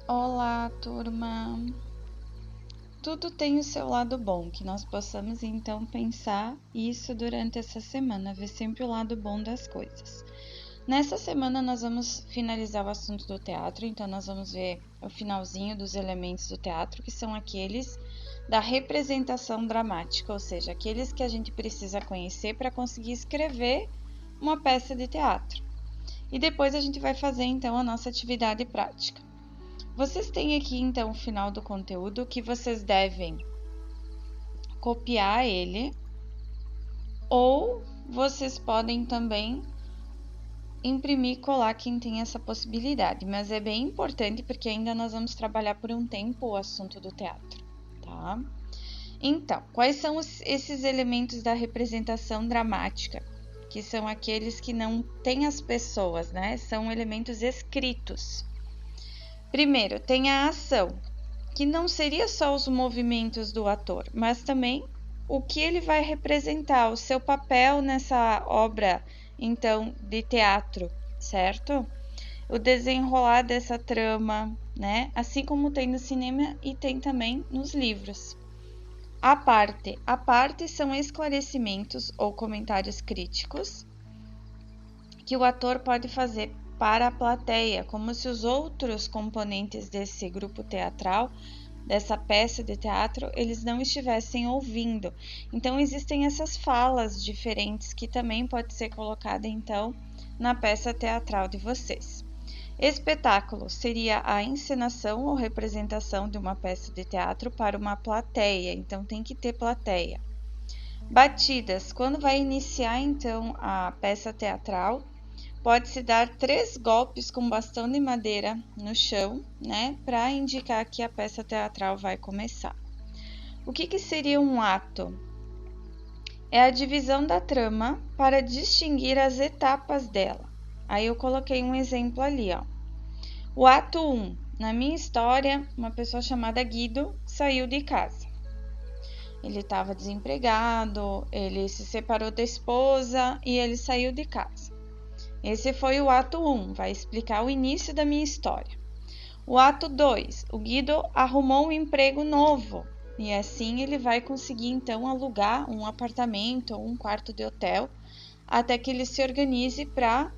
Olá, turma! Tudo tem o seu lado bom, que nós possamos então pensar isso durante essa semana, ver sempre o lado bom das coisas. Nessa semana nós vamos finalizar o assunto do teatro, então nós vamos ver o finalzinho dos elementos do teatro, que são aqueles da representação dramática, ou seja, aqueles que a gente precisa conhecer para conseguir escrever uma peça de teatro. E depois a gente vai fazer então a nossa atividade prática. Vocês têm aqui então o final do conteúdo que vocês devem copiar ele, ou vocês podem também imprimir e colar quem tem essa possibilidade, mas é bem importante porque ainda nós vamos trabalhar por um tempo o assunto do teatro, tá? Então, quais são esses elementos da representação dramática? Que são aqueles que não têm as pessoas, né? São elementos escritos. Primeiro, tem a ação, que não seria só os movimentos do ator, mas também o que ele vai representar, o seu papel nessa obra, então, de teatro, certo? O desenrolar dessa trama, né? Assim como tem no cinema e tem também nos livros. A parte são esclarecimentos ou comentários críticos que o ator pode fazer para a plateia, como se os outros componentes desse grupo teatral, dessa peça de teatro, eles não estivessem ouvindo. Então existem essas falas diferentes que também pode ser colocada então na peça teatral de vocês. Espetáculo seria a encenação ou representação de uma peça de teatro para uma plateia, então tem que ter plateia. Batidas, quando vai iniciar então a peça teatral, pode-se dar 3 golpes com bastão de madeira no chão, né, para indicar que a peça teatral vai começar. O que seria um ato? É a divisão da trama para distinguir as etapas dela. Aí eu coloquei um exemplo ali, ó. O ato 1. Na minha história, uma pessoa chamada Guido saiu de casa. Ele estava desempregado, ele se separou da esposa e ele saiu de casa. Esse foi o ato 1, vai explicar o início da minha história. O ato 2, o Guido arrumou um emprego novo e assim ele vai conseguir então alugar um apartamento ou um quarto de hotel até que ele se organize para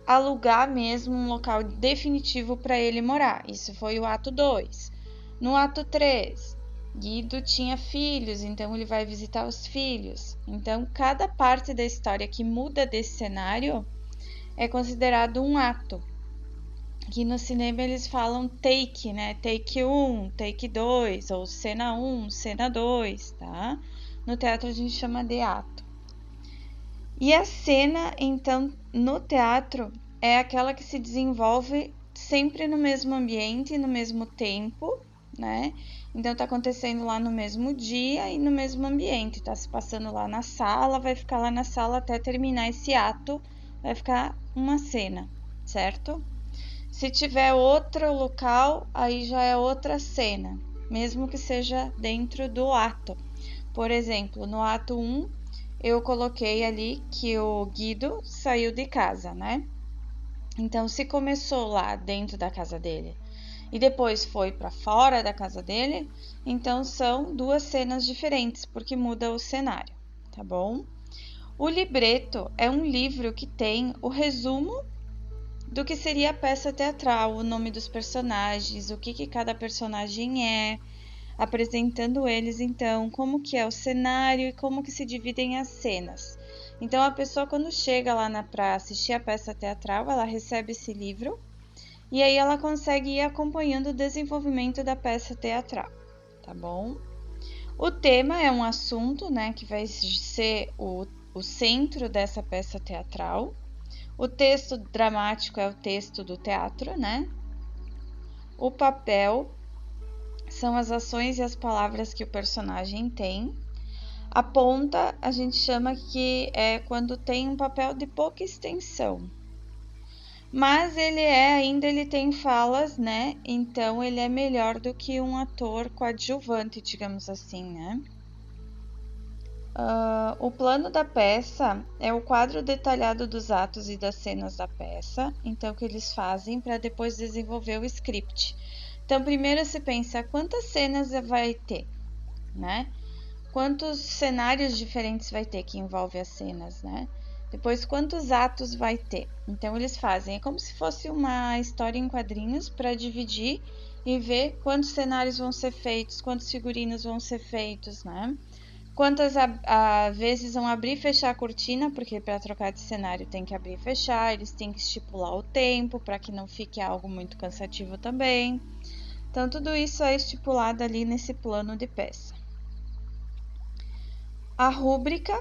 alugar mesmo um local definitivo para ele morar. Isso foi o ato 2. No ato 3, Guido tinha filhos, então ele vai visitar os filhos. Então, cada parte da história que muda desse cenário é considerado um ato. Aqui no cinema eles falam take, né? Take 1, take 2, ou cena 1, cena 2, tá? No teatro a gente chama de ato. E a cena, então, no teatro é aquela que se desenvolve sempre no mesmo ambiente, no mesmo tempo, né? Então tá acontecendo lá no mesmo dia e no mesmo ambiente, tá se passando lá na sala, vai ficar lá na sala até terminar esse ato, vai ficar uma cena, certo? Se tiver outro local, aí já é outra cena, mesmo que seja dentro do ato. Por exemplo, no ato 1, eu coloquei ali que o Guido saiu de casa, né? Então, se começou lá dentro da casa dele e depois foi para fora da casa dele, então são 2 cenas diferentes, porque muda o cenário, tá bom? O libreto é um livro que tem o resumo do que seria a peça teatral, o nome dos personagens, o que cada personagem é, apresentando eles então, como que é o cenário e como que se dividem as cenas. Então a pessoa quando chega lá para assistir a peça teatral, ela recebe esse livro e aí ela consegue ir acompanhando o desenvolvimento da peça teatral, tá bom? O tema é um assunto, né, que vai ser o centro dessa peça teatral. O texto dramático é o texto do teatro, né? O papel são as ações e as palavras que o personagem tem. A ponta a gente chama que é quando tem um papel de pouca extensão. Mas ele tem falas, né? Então ele é melhor do que um ator coadjuvante, digamos assim, né? O plano da peça é o quadro detalhado dos atos e das cenas da peça, então, que eles fazem para depois desenvolver o script. Então, primeiro se pensa quantas cenas vai ter, né? Quantos cenários diferentes vai ter que envolve as cenas, né? Depois, quantos atos vai ter. Então, eles fazem, é como se fosse uma história em quadrinhos para dividir e ver quantos cenários vão ser feitos, quantos figurinos vão ser feitos, né? Quantas vezes vão abrir e fechar a cortina, porque para trocar de cenário tem que abrir e fechar, eles têm que estipular o tempo para que não fique algo muito cansativo também. Então, tudo isso é estipulado ali nesse plano de peça. A rúbrica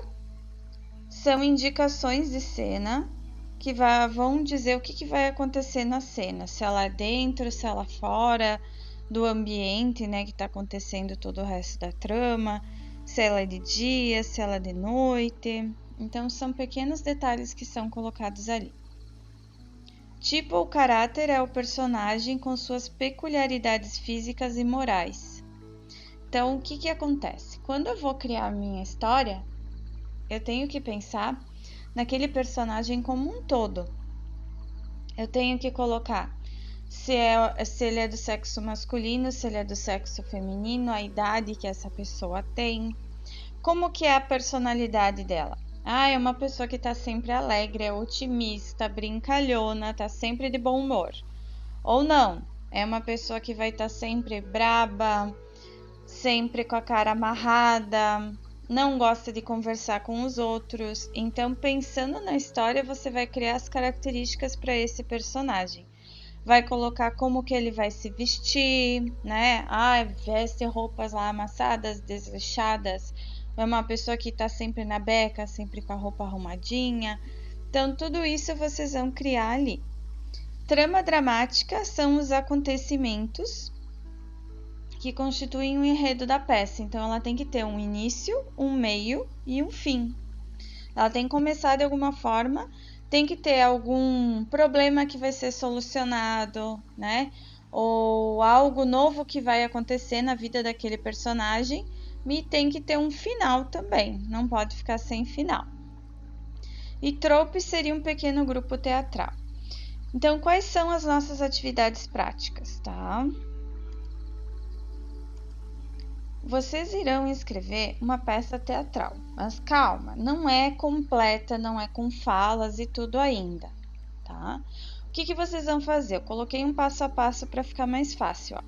são indicações de cena que vão dizer o que vai acontecer na cena, se ela é dentro, se ela é fora do ambiente, né, que está acontecendo todo o resto da trama, se ela é de dia, se ela é de noite. Então, são pequenos detalhes que são colocados ali. Tipo ou caráter é o personagem com suas peculiaridades físicas e morais. Então, o que acontece? Quando eu vou criar a minha história, eu tenho que pensar naquele personagem como um todo. Eu tenho que colocar se ele é do sexo masculino, se ele é do sexo feminino, a idade que essa pessoa tem, como que é a personalidade dela. É uma pessoa que tá sempre alegre, é otimista, brincalhona, tá sempre de bom humor. Ou não, é uma pessoa que vai estar sempre braba, sempre com a cara amarrada, não gosta de conversar com os outros. Então, pensando na história, você vai criar as características para esse personagem. Vai colocar como que ele vai se vestir, né? Veste roupas lá amassadas, desleixadas. É uma pessoa que tá sempre na beca, sempre com a roupa arrumadinha. Então, tudo isso vocês vão criar ali. Trama dramática são os acontecimentos que constituem o enredo da peça. Então, ela tem que ter um início, um meio e um fim. Ela tem que começar de alguma forma, tem que ter algum problema que vai ser solucionado, né? Ou algo novo que vai acontecer na vida daquele personagem, e tem que ter um final também, não pode ficar sem final. E trope seria um pequeno grupo teatral. Então, quais são as nossas atividades práticas, tá? Vocês irão escrever uma peça teatral, mas calma, não é completa, não é com falas e tudo ainda, tá? O que vocês vão fazer? Eu coloquei um passo a passo para ficar mais fácil, ó.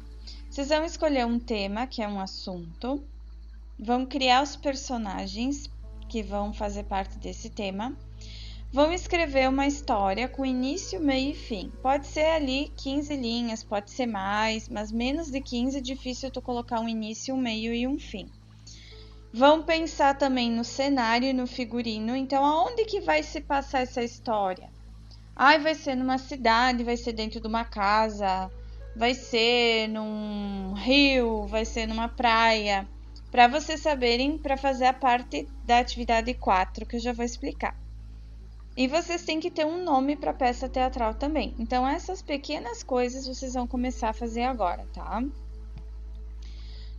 Vocês vão escolher um tema, que é um assunto, vão criar os personagens que vão fazer parte desse tema, vão escrever uma história com início, meio e fim. Pode ser ali 15 linhas, pode ser mais, mas menos de 15 é difícil tu colocar um início, um meio e um fim. Vão pensar também no cenário e no figurino. Então, aonde que vai se passar essa história? Vai ser numa cidade, vai ser dentro de uma casa, vai ser num rio, vai ser numa praia. Para vocês saberem, para fazer a parte da atividade 4, que eu já vou explicar. E vocês têm que ter um nome para a peça teatral também. Então, essas pequenas coisas vocês vão começar a fazer agora, tá?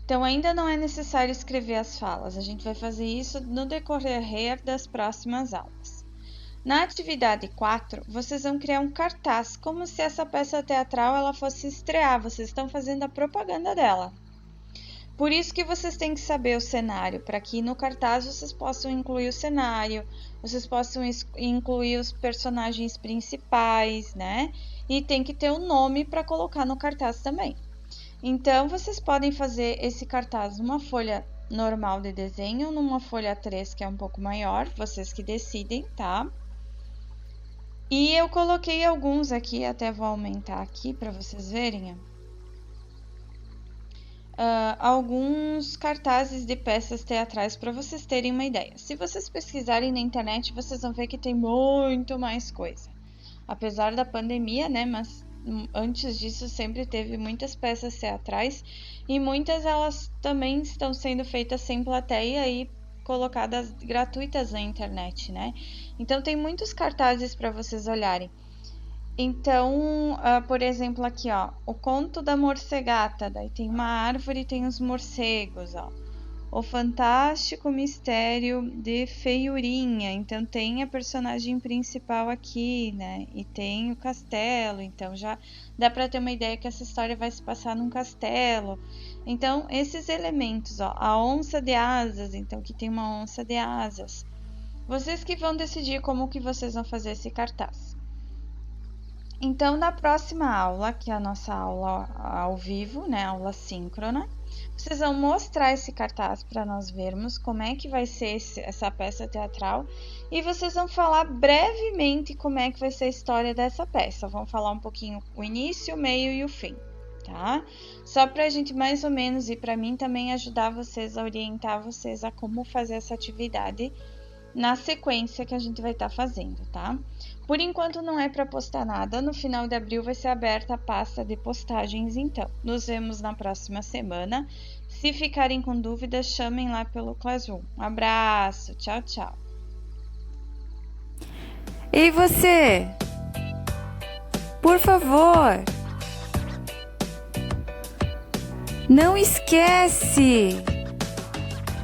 Então, ainda não é necessário escrever as falas. A gente vai fazer isso no decorrer das próximas aulas. Na atividade 4, vocês vão criar um cartaz, como se essa peça teatral ela fosse estrear. Vocês estão fazendo a propaganda dela. Por isso que vocês têm que saber o cenário, para que no cartaz vocês possam incluir o cenário, vocês possam incluir os personagens principais, né? E tem que ter um nome para colocar no cartaz também. Então, vocês podem fazer esse cartaz numa folha normal de desenho, numa folha 3, que é um pouco maior, vocês que decidem, tá? E eu coloquei alguns aqui, até vou aumentar aqui para vocês verem, alguns cartazes de peças teatrais para vocês terem uma ideia. Se vocês pesquisarem na internet, vocês vão ver que tem muito mais coisa. Apesar da pandemia, né? Mas antes disso sempre teve muitas peças teatrais e muitas elas também estão sendo feitas sem plateia e colocadas gratuitas na internet, né? Então tem muitos cartazes para vocês olharem. Então, por exemplo, aqui, ó, o conto da morcegata, daí tem uma árvore e tem os morcegos, ó. O Fantástico Mistério de Feiurinha. Então tem a personagem principal aqui, né? E tem o castelo, então já dá para ter uma ideia que essa história vai se passar num castelo. Então esses elementos, ó, a onça de asas, então que tem uma onça de asas. Vocês que vão decidir como que vocês vão fazer esse cartaz. Então, na próxima aula, que é a nossa aula ao vivo, né, aula síncrona, vocês vão mostrar esse cartaz para nós vermos como é que vai ser essa peça teatral e vocês vão falar brevemente como é que vai ser a história dessa peça. Vão falar um pouquinho o início, o meio e o fim, tá? Só para a gente mais ou menos e para mim também ajudar vocês a orientar vocês a como fazer essa atividade na sequência que a gente vai estar fazendo, tá? Por enquanto não é para postar nada, no final de abril vai ser aberta a pasta de postagens então. Nos vemos na próxima semana. Se ficarem com dúvidas, chamem lá pelo Classroom. Um abraço, tchau, tchau. Ei você, por favor, não esquece,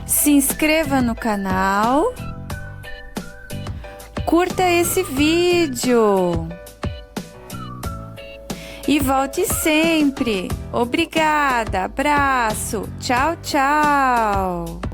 se inscreva no canal, curta esse vídeo e volte sempre. Obrigada, abraço, tchau, tchau.